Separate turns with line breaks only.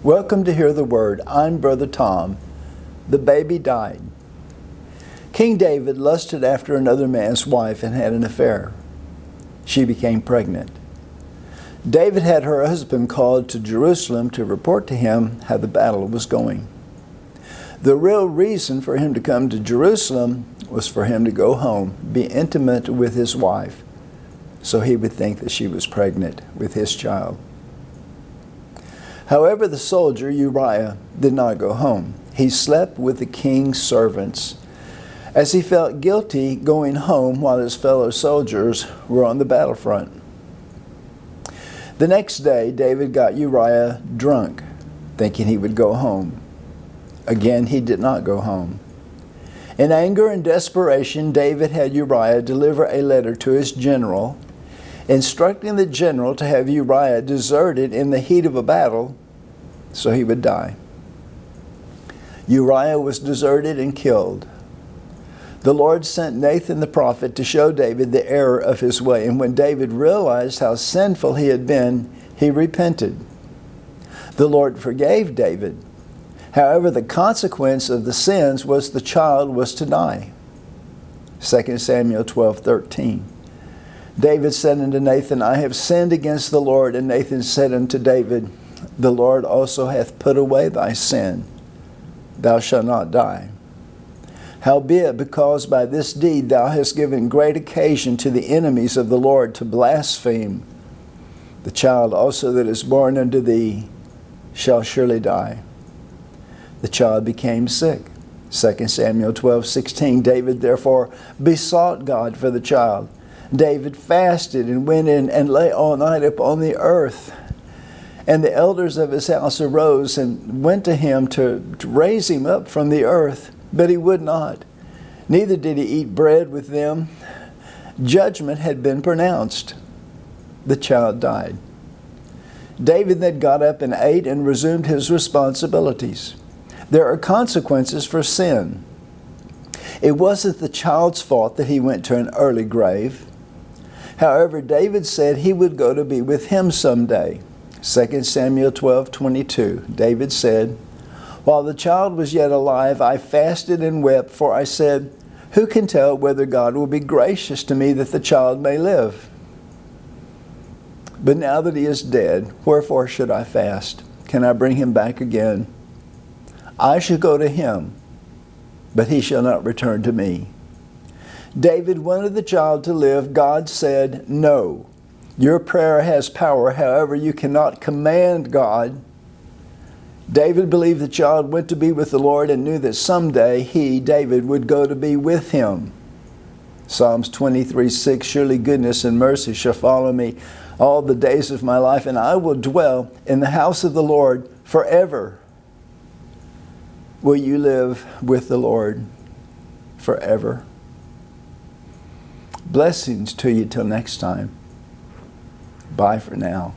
Welcome to Hear the Word. I'm Brother Tom. The baby died. King David lusted after another man's wife and had an affair. She became pregnant. David had her husband called to Jerusalem to report to him how the battle was going. The real reason for him to come to Jerusalem was for him to go home, be intimate with his wife, so he would think that she was pregnant with his child. However, the soldier Uriah did not go home. He slept with the king's servants, as he felt guilty going home while his fellow soldiers were on the battlefront. The next day, David got Uriah drunk, thinking he would go home. Again, he did not go home. In anger and desperation, David had Uriah deliver a letter to his general, instructing the general to have Uriah deserted in the heat of a battle so he would die. Uriah was deserted and killed. The Lord sent Nathan the prophet to show David the error of his way, and when David realized how sinful he had been, he repented. The Lord forgave David. However, the consequence of the sins was the child was to die. 2 Samuel 12:13. David said unto Nathan, I have sinned against the Lord. And Nathan said unto David, the Lord also hath put away thy sin. Thou shalt not die. Howbeit, because by this deed thou hast given great occasion to the enemies of the Lord to blaspheme, the child also that is born unto thee shall surely die. The child became sick. 2 Samuel 12:16. David therefore besought God for the child. David fasted and went in and lay all night upon the earth. And the elders of his house arose and went to him to raise him up from the earth, but he would not. Neither did he eat bread with them. Judgment had been pronounced. The child died. David then got up and ate and resumed his responsibilities. There are consequences for sin. It wasn't the child's fault that he went to an early grave. However, David said he would go to be with him someday. 2 Samuel 12:22. David said, While the child was yet alive, I fasted and wept, for I said, Who can tell whether God will be gracious to me that the child may live? But now that he is dead, wherefore should I fast? Can I bring him back again? I shall go to him, but he shall not return to me. David wanted the child to live. God said, No. Your prayer has power. However, you cannot command God. David believed the child went to be with the Lord and knew that someday he, David, would go to be with him. Psalms 23:6. Surely goodness and mercy shall follow me all the days of my life, and I will dwell in the house of the Lord forever. Will you live with the Lord forever? Blessings to you till next time. Bye for now.